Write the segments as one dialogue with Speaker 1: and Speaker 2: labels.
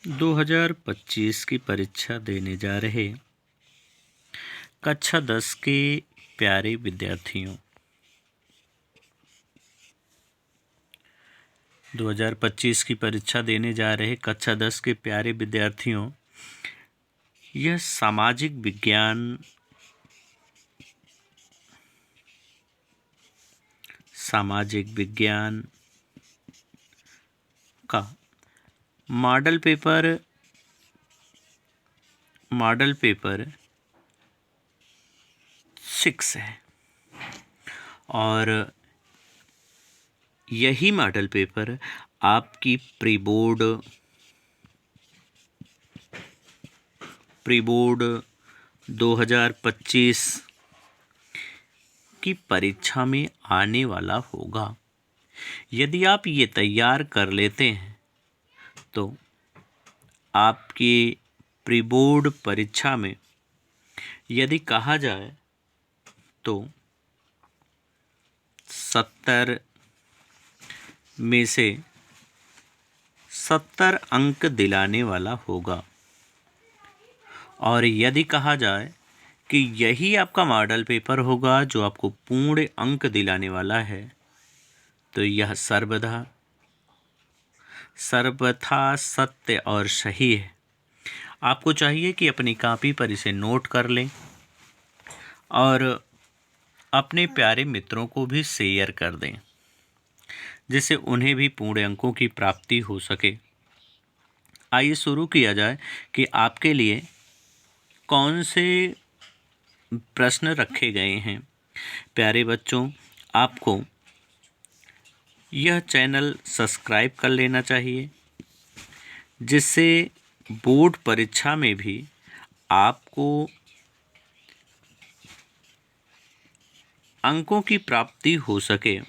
Speaker 1: 2025 की परीक्षा देने जा रहे कक्षा 10 के प्यारे विद्यार्थियों, 2025 की परीक्षा देने जा रहे कक्षा 10 के प्यारे विद्यार्थियों, यह सामाजिक विज्ञान का मॉडल पेपर 6 है और यही मॉडल पेपर आपकी प्री बोर्ड 2025 की परीक्षा में आने वाला होगा। यदि आप ये तैयार कर लेते हैं तो आपकी प्री बोर्ड परीक्षा में यदि कहा जाए तो 70 में से 70 अंक दिलाने वाला होगा और यदि कहा जाए कि यही आपका मॉडल पेपर होगा जो आपको पूर्ण अंक दिलाने वाला है, तो यह सर्वथा सत्य और सही है। आपको चाहिए कि अपनी कॉपी पर इसे नोट कर लें और अपने प्यारे मित्रों को भी शेयर कर दें, जिससे उन्हें भी पूर्ण अंकों की प्राप्ति हो सके। आइए शुरू किया जाए कि आपके लिए कौन से प्रश्न रखे गए हैं। प्यारे बच्चों, आपको यह चैनल सब्सक्राइब कर लेना चाहिए, जिससे बोर्ड परीक्षा में भी आपको अंकों की प्राप्ति हो सके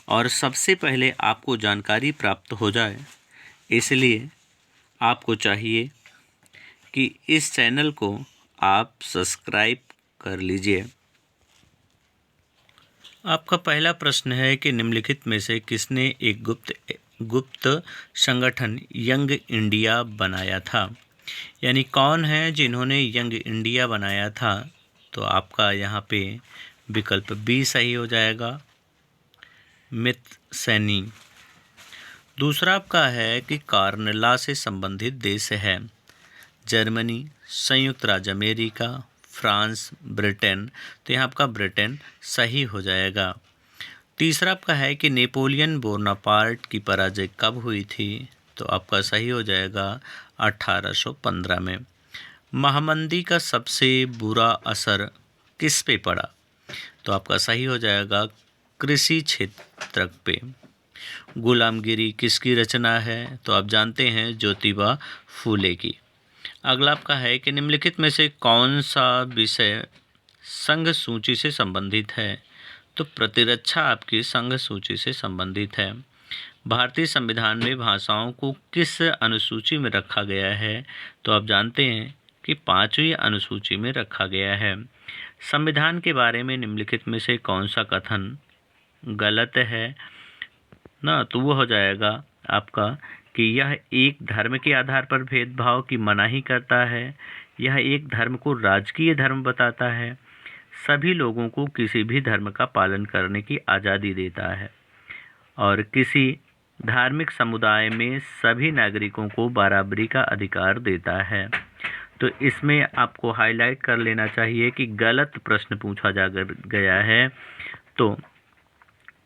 Speaker 1: और सबसे पहले आपको जानकारी प्राप्त हो जाए। इसलिए आपको चाहिए कि इस चैनल को आप सब्सक्राइब कर लीजिए। आपका पहला प्रश्न है कि निम्नलिखित में से किसने एक गुप्त संगठन यंग इंडिया बनाया था? यानी कौन है जिन्होंने यंग इंडिया बनाया था? तो आपका यहाँ पे विकल्प बी सही हो जाएगा, मित सैनी। दूसरा आपका है कि कार्नेला से संबंधित देश है जर्मनी, संयुक्त राज्य अमेरिका, फ्रांस, ब्रिटेन। तो यहाँ आपका ब्रिटेन सही हो जाएगा। तीसरा आपका है कि नेपोलियन बोनापार्ट की पराजय कब हुई थी? तो आपका सही हो जाएगा 1815 में। महामंदी का सबसे बुरा असर किस पे पड़ा? तो आपका सही हो जाएगा कृषि क्षेत्र पे। गुलामगिरी किसकी रचना है? तो आप जानते हैं ज्योतिबा फूले की। अगला आपका है कि निम्नलिखित में से कौन सा विषय संघ सूची से संबंधित है? तो प्रतिरक्षा आपकी संघ सूची से संबंधित है। भारतीय संविधान में भाषाओं को किस अनुसूची में रखा गया है? तो आप जानते हैं कि 5वीं अनुसूची में रखा गया है। संविधान के बारे में निम्नलिखित में से कौन सा कथन गलत है ना? तो वो हो जाएगा आपका कि यह एक धर्म के आधार पर भेदभाव की मनाही करता है, यह एक धर्म को राजकीय धर्म बताता है, सभी लोगों को किसी भी धर्म का पालन करने की आज़ादी देता है और किसी धार्मिक समुदाय में सभी नागरिकों को बराबरी का अधिकार देता है। तो इसमें आपको हाईलाइट कर लेना चाहिए कि गलत प्रश्न पूछा गया है। तो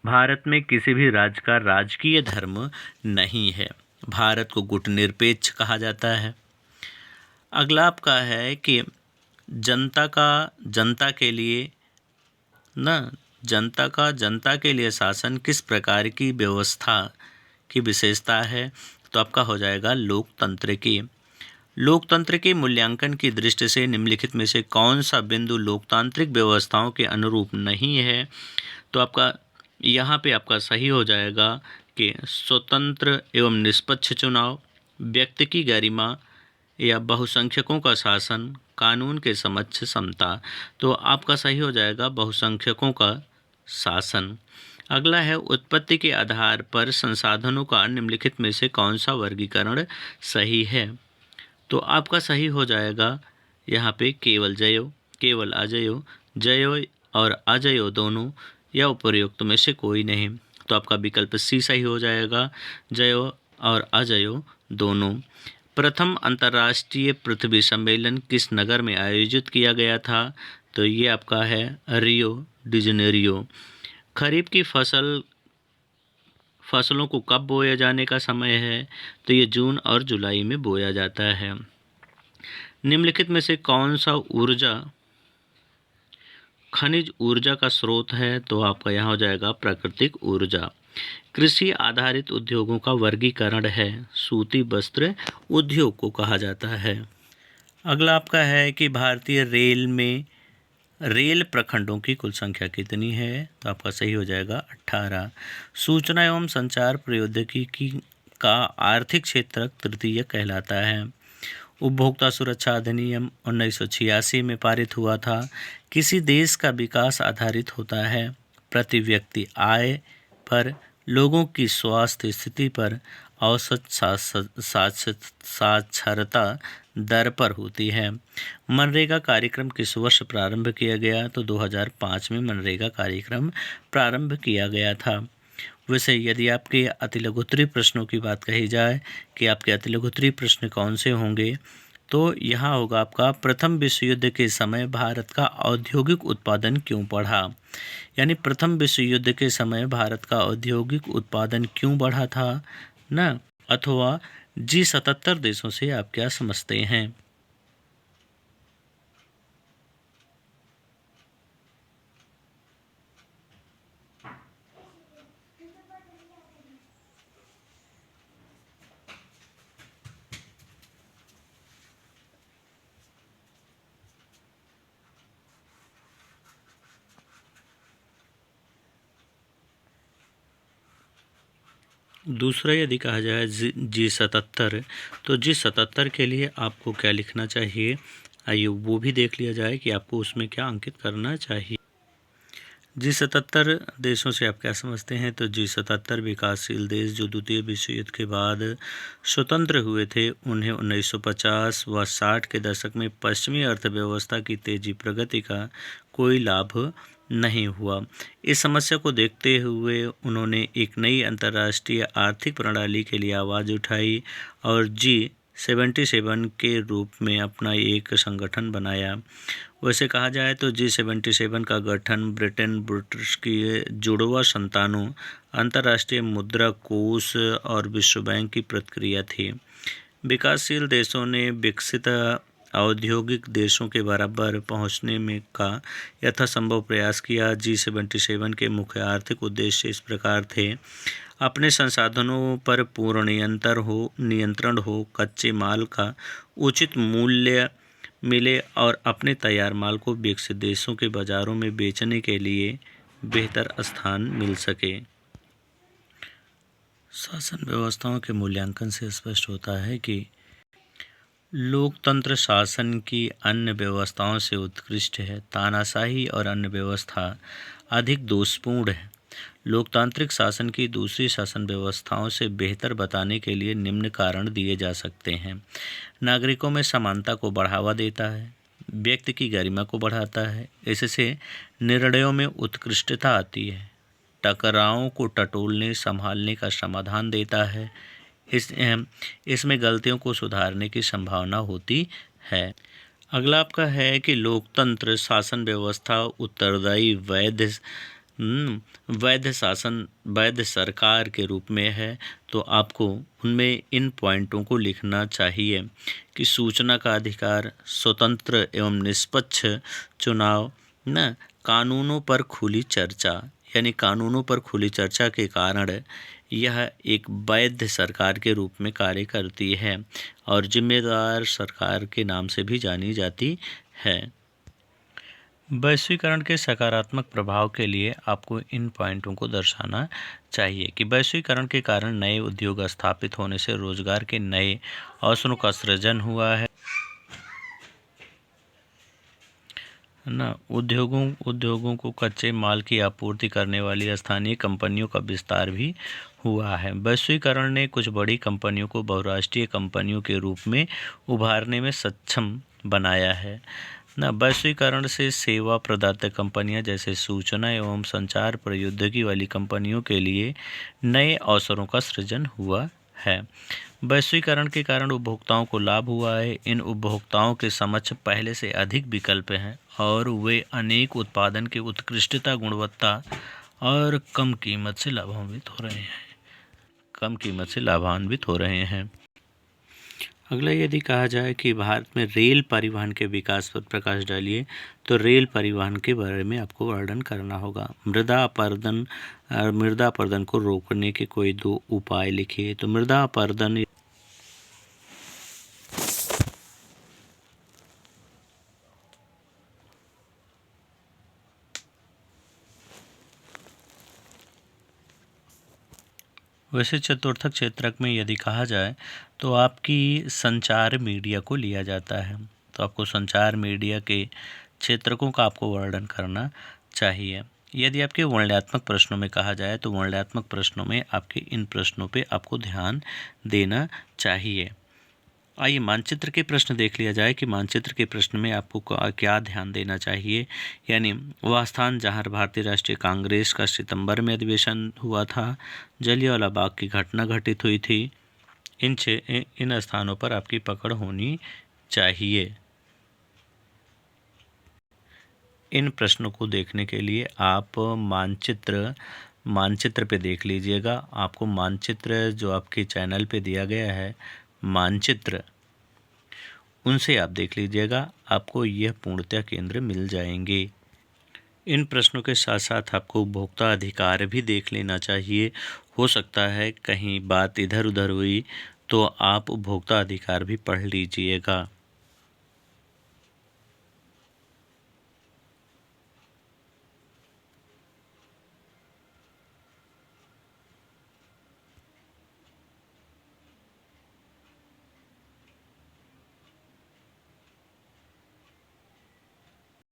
Speaker 1: भारत में किसी भी राज्य का राजकीय धर्म नहीं है। भारत को गुटनिरपेक्ष कहा जाता है। अगला आपका है कि जनता के लिए शासन किस प्रकार की व्यवस्था की विशेषता है? तो आपका हो जाएगा लोकतंत्र के मूल्यांकन की दृष्टि से निम्नलिखित में से कौन सा बिंदु लोकतांत्रिक व्यवस्थाओं के अनुरूप नहीं है? तो आपका यहाँ पे आपका सही हो जाएगा कि स्वतंत्र एवं निष्पक्ष चुनाव, व्यक्ति की गरिमा या बहुसंख्यकों का शासन, कानून के समक्ष समता। तो आपका सही हो जाएगा बहुसंख्यकों का शासन। अगला है उत्पत्ति के आधार पर संसाधनों का निम्नलिखित में से कौन सा वर्गीकरण सही है। तो आपका सही हो जाएगा यहाँ पे केवल जयो, केवल अजयो, जयो और अजयो दोनों, या उपर्युक्त में से कोई नहीं। तो आपका विकल्प सी सही हो जाएगा, जयो और अजयो दोनों। प्रथम अंतर्राष्ट्रीय पृथ्वी सम्मेलन किस नगर में आयोजित किया गया था। तो ये आपका है रियो डी जनेरियो। खरीफ की फसलों को कब बोया जाने का समय है। तो ये जून और जुलाई में बोया जाता है। निम्नलिखित में से कौन सा ऊर्जा खनिज ऊर्जा का स्रोत है। तो आपका यहाँ हो जाएगा प्राकृतिक ऊर्जा। कृषि आधारित उद्योगों का वर्गीकरण है, सूती वस्त्र उद्योग को कहा जाता है। अगला आपका है कि भारतीय रेल में रेल प्रखंडों की कुल संख्या कितनी है। तो आपका सही हो जाएगा 18। सूचना एवं संचार प्रौद्योगिकी का आर्थिक क्षेत्र तृतीय कहलाता है। उपभोक्ता सुरक्षा अधिनियम 1986 में पारित हुआ था। किसी देश का विकास आधारित होता है प्रति व्यक्ति आय पर, लोगों की स्वास्थ्य स्थिति पर, औसत साक्षरता दर पर होती है। मनरेगा कार्यक्रम किस वर्ष प्रारंभ किया गया। तो 2005 में मनरेगा कार्यक्रम प्रारंभ किया गया था। वैसे यदि आपके अतिलघुत्तरीय प्रश्नों की बात कही जाए कि आपके अतिलघुत्तरीय प्रश्न कौन से होंगे, तो यहाँ होगा आपका प्रथम विश्व युद्ध के समय भारत का औद्योगिक उत्पादन क्यों बढ़ा। यानी प्रथम विश्व युद्ध के समय भारत का औद्योगिक उत्पादन क्यों बढ़ा था ना। अथवा G77 देशों से आप क्या समझते हैं। दूसरा यदि कहा जाए G77, तो G77 के लिए आपको क्या लिखना चाहिए, आइए वो भी देख लिया जाए कि आपको उसमें क्या अंकित करना चाहिए। G77 देशों से आप क्या समझते हैं। तो G77 विकासशील देश जो द्वितीय विश्व युद्ध के बाद स्वतंत्र हुए थे, उन्हें 1950 व 60 के दशक में पश्चिमी अर्थव्यवस्था की तेजी प्रगति का कोई लाभ नहीं हुआ। इस समस्या को देखते हुए उन्होंने एक नई अंतर्राष्ट्रीय आर्थिक प्रणाली के लिए आवाज़ उठाई और G77 के रूप में अपना एक संगठन बनाया। वैसे कहा जाए तो G77 का गठन ब्रिटेन, ब्रिटिश की जुड़वा संतानों, अंतर्राष्ट्रीय मुद्रा कोष और विश्व बैंक की प्रक्रिया थी। विकासशील देशों ने विकसित औद्योगिक देशों के बराबर पहुंचने में का यथासंभव प्रयास किया। G77 के मुख्य आर्थिक उद्देश्य इस प्रकार थे: अपने संसाधनों पर पूर्ण नियंत्रण हो, कच्चे माल का उचित मूल्य मिले और अपने तैयार माल को विकसित देशों के बाज़ारों में बेचने के लिए बेहतर स्थान मिल सके। शासन व्यवस्थाओं के मूल्यांकन से स्पष्ट होता है कि लोकतंत्र शासन की अन्य व्यवस्थाओं से उत्कृष्ट है। तानाशाही और अन्य व्यवस्था अधिक दोषपूर्ण है। लोकतांत्रिक शासन की दूसरी शासन व्यवस्थाओं से बेहतर बताने के लिए निम्न कारण दिए जा सकते हैं: नागरिकों में समानता को बढ़ावा देता है, व्यक्ति की गरिमा को बढ़ाता है, इससे निर्णयों में उत्कृष्टता आती है, टकरावों को टटोलने संभालने का समाधान देता है, इसमें गलतियों को सुधारने की संभावना होती है। अगला आपका है कि लोकतंत्र शासन व्यवस्था उत्तरदायी वैध सरकार के रूप में है। तो आपको उनमें इन पॉइंटों को लिखना चाहिए कि सूचना का अधिकार, स्वतंत्र एवं निष्पक्ष चुनाव, कानूनों पर खुली चर्चा, यानी कानूनों पर खुली चर्चा के कारण यह एक वैध सरकार के रूप में कार्य करती है और जिम्मेदार सरकार के नाम से भी जानी जाती है। वैश्वीकरण के सकारात्मक प्रभाव के लिए आपको इन पॉइंटों को दर्शाना चाहिए कि वैश्वीकरण के कारण नए उद्योग स्थापित होने से रोजगार के नए अवसरों का सृजन हुआ है। ना उद्योगों को कच्चे माल की आपूर्ति करने वाली स्थानीय कंपनियों का विस्तार भी हुआ है। वैश्वीकरण ने कुछ बड़ी कंपनियों को बहुराष्ट्रीय कंपनियों के रूप में उभारने में सक्षम बनाया है ना। वैश्वीकरण से सेवा प्रदाता कंपनियां जैसे सूचना एवं संचार प्रौद्योगिकी वाली कंपनियों के लिए नए अवसरों का सृजन हुआ है। वैश्वीकरण के कारण उपभोक्ताओं को लाभ हुआ है। इन उपभोक्ताओं के समक्ष पहले से अधिक विकल्प हैं और वे अनेक उत्पादन की उत्कृष्टता, गुणवत्ता और कम कीमत से लाभान्वित हो रहे हैं। अगला यदि कहा जाए कि भारत में रेल परिवहन के विकास पर प्रकाश डालिए, तो रेल परिवहन के बारे में आपको वर्णन करना होगा। मृदा अपरदन को रोकने के कोई 2 उपाय लिखिए। तो मृदा अपरदन वैसे चतुर्थक क्षेत्रक में यदि कहा जाए तो आपकी संचार मीडिया को लिया जाता है। तो आपको संचार मीडिया के क्षेत्रकों का आपको वर्णन करना चाहिए। यदि आपके वर्णनात्मक प्रश्नों में कहा जाए तो वर्णनात्मक प्रश्नों में आपके इन प्रश्नों पे आपको ध्यान देना चाहिए। आइए मानचित्र के प्रश्न देख लिया जाए कि मानचित्र के प्रश्न में आपको क्या ध्यान देना चाहिए। यानी वह स्थान जहां भारतीय राष्ट्रीय कांग्रेस का सितंबर में अधिवेशन हुआ था, जलियांवाला बाग की घटना घटित हुई थी, इन स्थानों पर आपकी पकड़ होनी चाहिए। इन प्रश्नों को देखने के लिए आप मानचित्र पे देख लीजिएगा। आपको मानचित्र जो आपके चैनल पे दिया गया है, मानचित्र, उनसे आप देख लीजिएगा, आपको यह पूर्णतः केंद्र मिल जाएंगे। इन प्रश्नों के साथ साथ आपको उपभोक्ता अधिकार भी देख लेना चाहिए। हो सकता है कहीं बात इधर उधर हुई तो आप उपभोक्ता अधिकार भी पढ़ लीजिएगा।